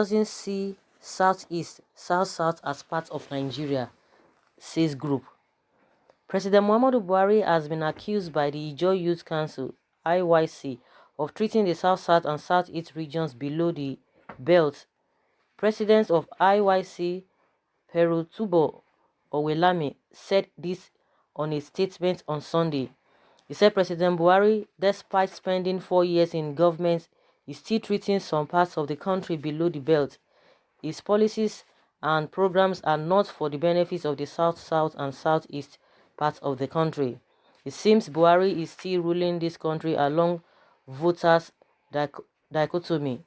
doesn't see Southeast, South-South as part of Nigeria, says group. President Muhammadu Buhari has been accused by the Ijaw Youth Council (IYC) of treating the South-South and South-East regions below the belt. President of IYC, Perotubo Owelami, said this on a statement on Sunday. He said President Buhari, despite spending 4 years in government, is still treating some parts of the country below the belt. His policies and programs are not for the benefits of the South-South and South-East parts of the country. It seems Buhari is still ruling this country along voters' dichotomy.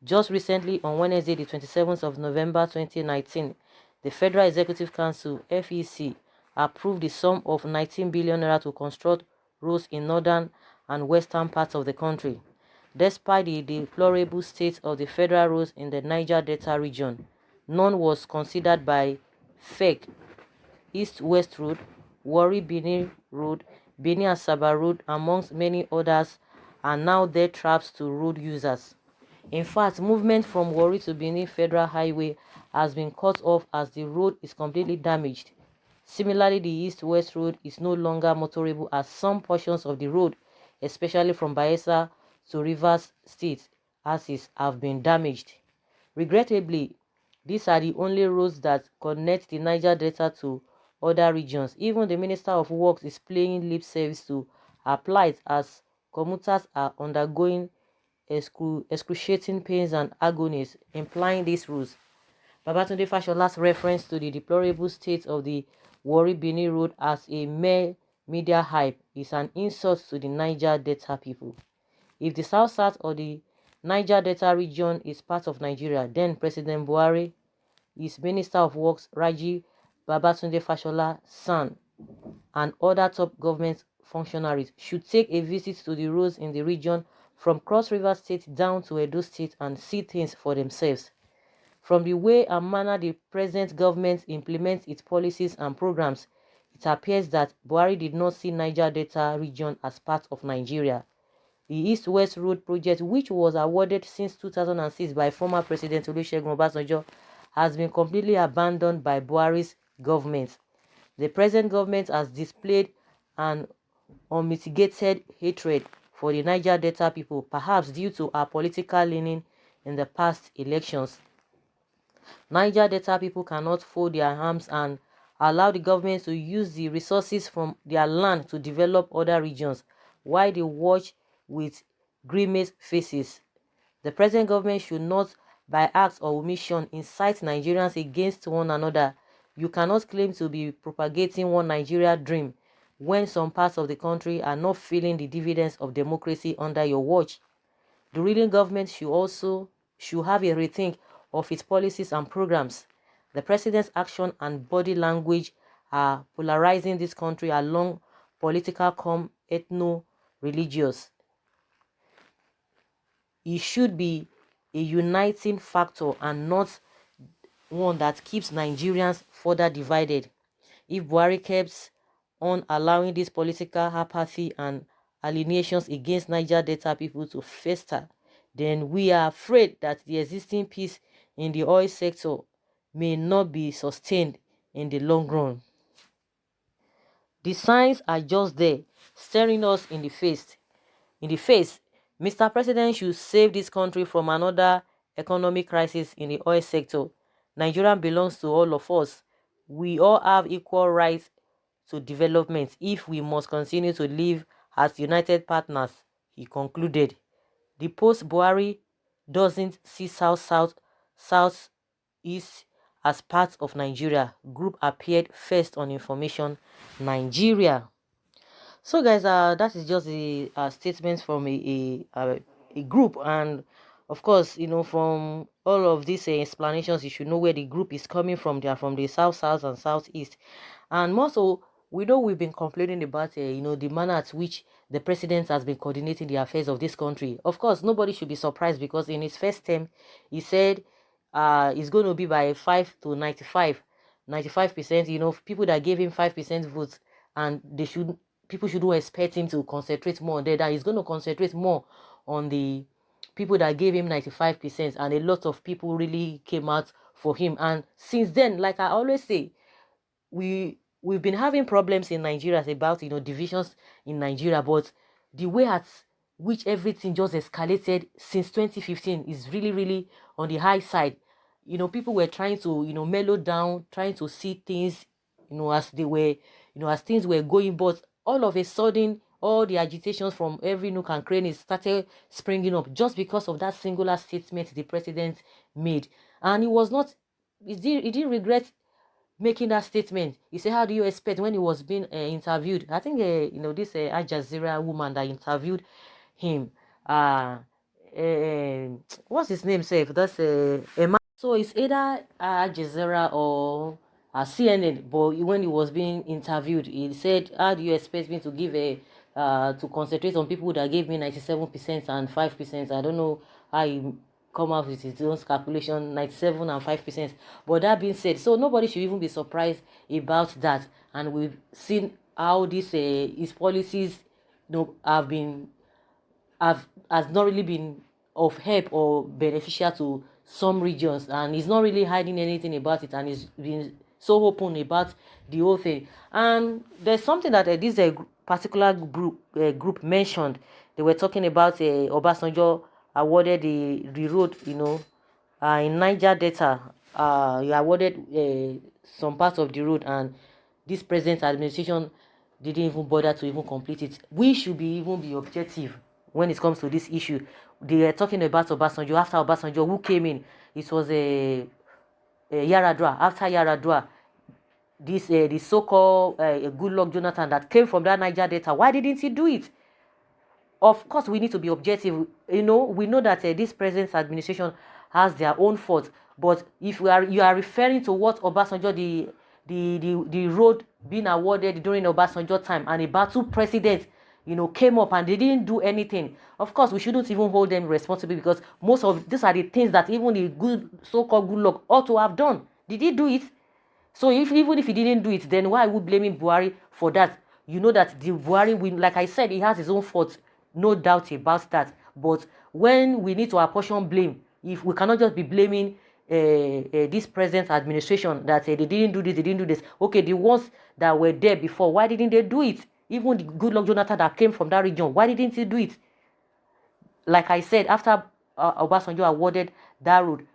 Just recently, on Wednesday, the 27th of November 2019, the Federal Executive Council (FEC) approved the sum of 19 billion naira to construct roads in northern and western parts of the country. Despite the deplorable state of the federal roads in the Niger Delta region, none was considered by FEC. East-West Road, Warri-Benin Road, Benin-Asaba Road, amongst many others, are now death traps to road users. In fact, movement from Warri to Benin Federal Highway has been cut off as the road is completely damaged. Similarly, the East-West Road is no longer motorable as some portions of the road, especially from Bayelsa to Rivers State axis, have been damaged. Regrettably, these are the only roads that connect the Niger Delta to other regions. Even the Minister of Works is paying lip service to her plight as commuters are undergoing excruciating pains and agonies, implying these roads. Babatunde Fashola's reference to the deplorable state of the Warri-Benin Road as a mere media hype is an insult to the Niger Delta people. If the South-South or the Niger Delta region is part of Nigeria, then President Buhari, his Minister of Works Raji Babatunde Fashola San, and other top government functionaries should take a visit to the roads in the region from Cross River State down to Edo State and see things for themselves. From the way and manner the present government implements its policies and programs, it appears that Buhari did not see Niger Delta region as part of Nigeria. The East-West Road project, which was awarded since 2006 by former President Olusegun Obasanjo, has been completely abandoned by Buhari's government. The present government has displayed an unmitigated hatred for the Niger Delta people, perhaps due to our political leaning in the past elections. Niger Delta people cannot fold their arms and allow the government to use the resources from their land to develop other regions, while they watch with grimace faces. The present government should not, by acts or omission, incite Nigerians against one another. You cannot claim to be propagating one Nigeria dream when some parts of the country are not feeling the dividends of democracy under your watch. The ruling government should have a rethink of its policies and programs. The president's action and body language are polarizing this country along political, ethno-religious. It should be a uniting factor and not one that keeps Nigerians further divided. If Buhari keeps on allowing this political apathy and alienations against Niger Delta people to fester, then we are afraid that the existing peace in the oil sector may not be sustained in the long run. The signs are just there, staring us in the face. Mr. President should save this country from another economic crisis in the oil sector. Nigeria belongs to all of us. We all have equal rights to development if we must continue to live as united partners, he concluded. The post-Buhari doesn't see South-South, South-East as part of Nigeria group appeared first on Information Nigeria. So guys, that is just a statement from a group, and of course, you know, from all of these explanations, you should know where the group is coming from. They are from the South-South and South-East, and more so, we know we've been complaining about the manner at which the president has been coordinating the affairs of this country. Of course, nobody should be surprised because in his first term, he said it's going to be by 5 to 95%. You know, people that gave him 5% votes, and people shouldn't expect him to concentrate more on that. He's going to concentrate more on the people that gave him 95%, and a lot of people really came out for him. And since then, like I always say, we've been having problems in Nigeria about divisions in Nigeria, but the way at which everything just escalated since 2015 is really really on the high side. People were trying to mellow down, trying to see things as they were, as things were going, but all of a sudden all the agitations from every nook and cranny started springing up just because of that singular statement the president made. And he didn't regret making that statement. He said, how do you expect, when he was being interviewed? I think, this Al Jazeera woman that interviewed him, uh, uh, what's his name, safe? That's Emma. So it's either Al Jazeera or CNN. But when he was being interviewed, he said, how do you expect me to give to concentrate on people that gave me 97% and 5%? I don't know how he come out with his own calculation, 97 and 5%. But that being said, so nobody should even be surprised about that. And we've seen how this his policies have been has not really been of help or beneficial to some regions, and he's not really hiding anything about it, and he's been so open about the whole thing. And there's something that this particular group mentioned. They were talking about Obasanjo awarded the road, in Niger Delta. He awarded some parts of the road, and this present administration didn't even bother to even complete it. We should even be objective when it comes to this issue. They are talking about Obasanjo. After Obasanjo, who came in? It was a Yaradua. After Yaradua, this the so-called Goodluck Jonathan that came from that Niger Delta. Why didn't he do it? Of course, we need to be objective. We know that this present administration has their own faults. But if you are referring to what Obasanjo, the road being awarded during Obasanjo time, and a battle president, came up and they didn't do anything. Of course, we shouldn't even hold them responsible, because most of these are the things that even the so-called good luck ought to have done. Did he do it? So even if he didn't do it, then why are we blaming Buhari for that? You know that the Buhari, like I said, he has his own faults, no doubt about that. But when we need to apportion blame, if we cannot just be blaming this present administration that they didn't do this, they didn't do this. Okay, the ones that were there before, why didn't they do it? Even the Goodluck Jonathan that came from that region, why didn't he do it? Like I said, after Obasanjo awarded that road,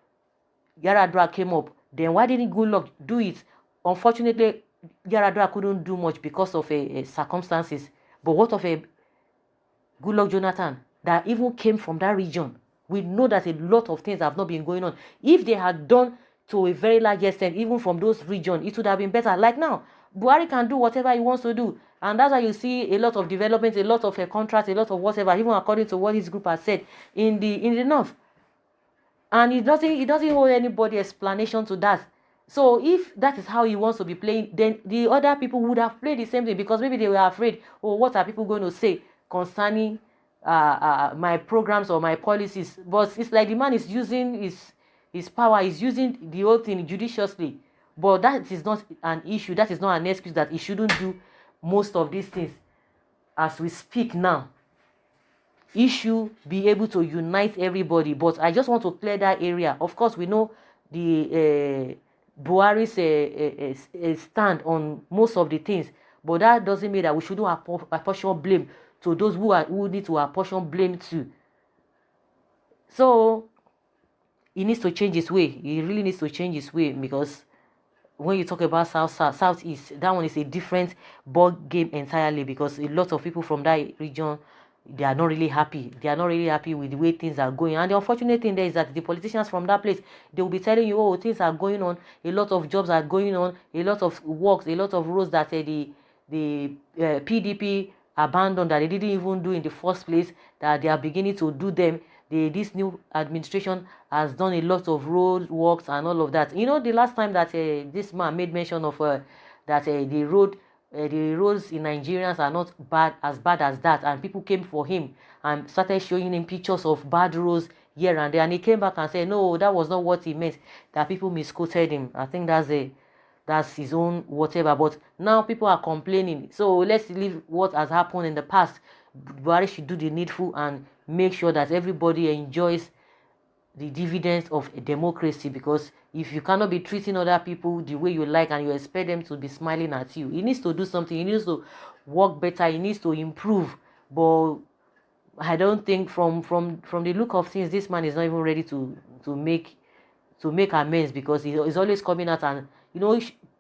Yaradua came up. Then why didn't Goodluck do it? Unfortunately, Yaradua couldn't do much because of circumstances. But what of a Goodluck Jonathan that even came from that region? We know that a lot of things have not been going on. If they had done to a very large extent, even from those regions, it would have been better. Like now, Buhari can do whatever he wants to do. And that's why you see a lot of development, a lot of contracts, a lot of whatever, even according to what his group has said in the north. And he doesn't hold anybody explanation to that. So if that is how he wants to be playing, then the other people would have played the same thing, because maybe they were afraid, oh, what are people going to say concerning my programs or my policies? But it's like the man is using his power, is using the whole thing judiciously. But that is not an issue. That is not an excuse that he shouldn't do most of these things. As we speak now, issue be able to unite everybody. But I just want to clear that area. Of course, we know the Buhari's stand on most of the things, but that doesn't mean that we shouldn't apportion blame to those who need to apportion blame too. So he needs to change his way. He really needs to change his way, because when you talk about southeast, that one is a different ball game entirely, because a lot of people from that region, they are not really happy. They are not really happy with the way things are going. And the unfortunate thing there is that the politicians from that place, they will be telling you, oh, things are going on, a lot of jobs are going on, a lot of works, a lot of roads that the PDP abandoned, that they didn't even do in the first place, that they are beginning to do them. This new administration has done a lot of road works and all of that. The last time that this man made mention of that the roads in Nigerians are not as bad as that, and people came for him and started showing him pictures of bad roads here and there, and he came back and said, no, that was not what he meant, that people misquoted him. I think that's his own whatever. But now people are complaining. So let's leave what has happened in the past. Buhari should do the needful and make sure that everybody enjoys the dividends of a democracy. Because if you cannot be treating other people the way you like and you expect them to be smiling at you, he needs to do something. He needs to work better. He needs to improve. But I don't think from the look of things, this man is not even ready to make amends, because he's always coming out and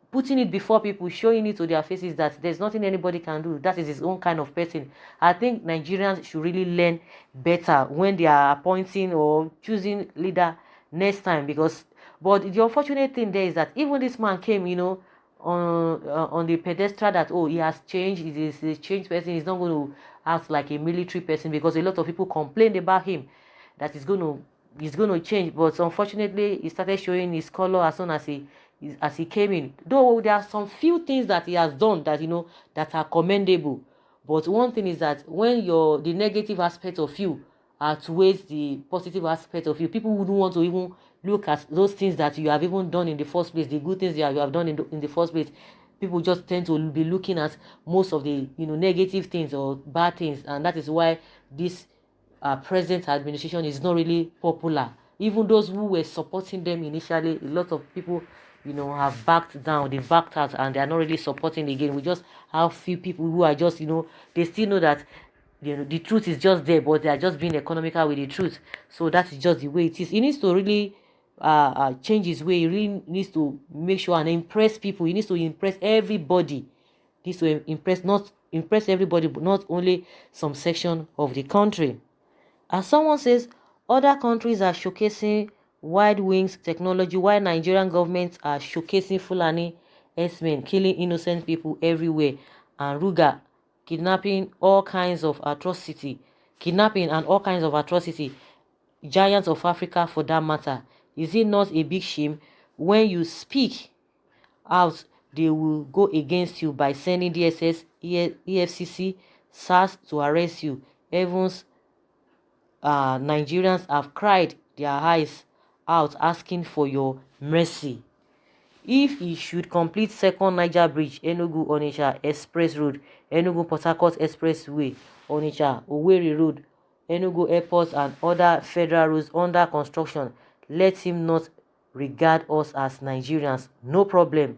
putting it before people, showing it to their faces that there's nothing anybody can do. That is his own kind of person. I think Nigerians should really learn better when they are appointing or choosing leader next time. But the unfortunate thing there is that even this man came, on the pedestal that, oh, he has changed, he's a changed person, he's not going to act like a military person, because a lot of people complained about him that he's going to change. But unfortunately, he started showing his color as soon as he came in. Though there are some few things that he has done that that are commendable. But one thing is that when the negative aspect of you outweighs the positive aspect of you, people wouldn't want to even look at those things that you have even done in the first place, the good things you have done in the first place. People just tend to be looking at most of the negative things or bad things, and that is why this present administration is not really popular. Even those who were supporting them initially, a lot of people have backed down, they backed out, and they are not really supporting again. We just have few people who are just they still know that the truth is just there, but they are just being economical with the truth. So that is just the way it is. He needs to really change his way. He really needs to make sure and impress people. He needs to impress everybody. He needs to impress everybody, but not only some section of the country. As someone says, other countries are showcasing wide wings technology, while Nigerian governments are showcasing Fulani S-men killing innocent people everywhere, and Ruga kidnapping all kinds of atrocity, giants of Africa for that matter. Is it not a big shame when you speak out, they will go against you by sending DSS, EFCC, SARS to arrest you? Evans, Nigerians have cried their eyes out asking for your mercy. If he should complete second Niger Bridge, Enugu Onitsha Express Road, Enugu Port Harcourt Expressway, Onitsha Owerri Road, Enugu Airport, and other federal roads under construction, let him not regard us as Nigerians. No problem.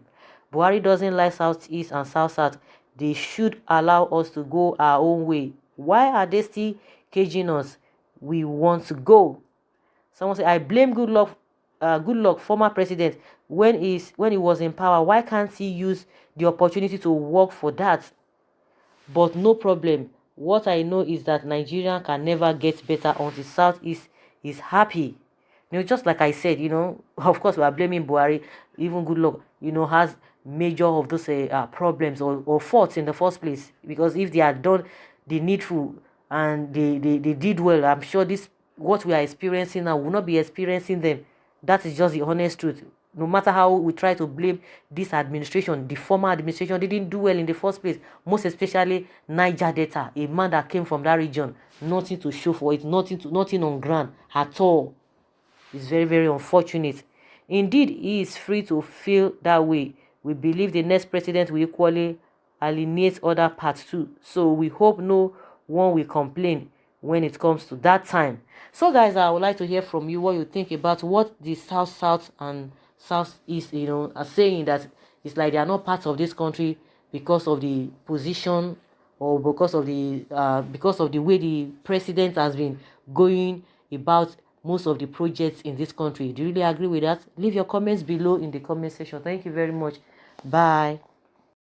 Buhari doesn't like Southeast and South-South. They should allow us to go our own way. Why are they still caging us? We want to go. Someone said, I blame good luck, former president, when he was in power. Why can't he use the opportunity to work for that? But no problem. What I know is that Nigeria can never get better until Southeast is happy. Just like I said, of course we are blaming Buhari. Even good luck, has major of those problems or faults in the first place. Because if they had done the needful and they did well, I'm sure what we are experiencing now will not be experiencing them. That is just the honest truth. No matter how we try to blame this administration, the former administration didn't do well in the first place. Most especially Niger Delta, a man that came from that region, nothing to show for it, nothing on ground at all. It's very, very unfortunate. Indeed, he is free to feel that way. We believe the next president will equally alienate other parts too. So we hope no one will complain when it comes to that time. So guys, I would like to hear from you what you think about what the South and Southeast are saying, that it's like they are not part of this country because of the position or because of the way the president has been going about most of the projects in this country. Do you really agree with that? Leave your comments below in the comment section. Thank you very much. Bye.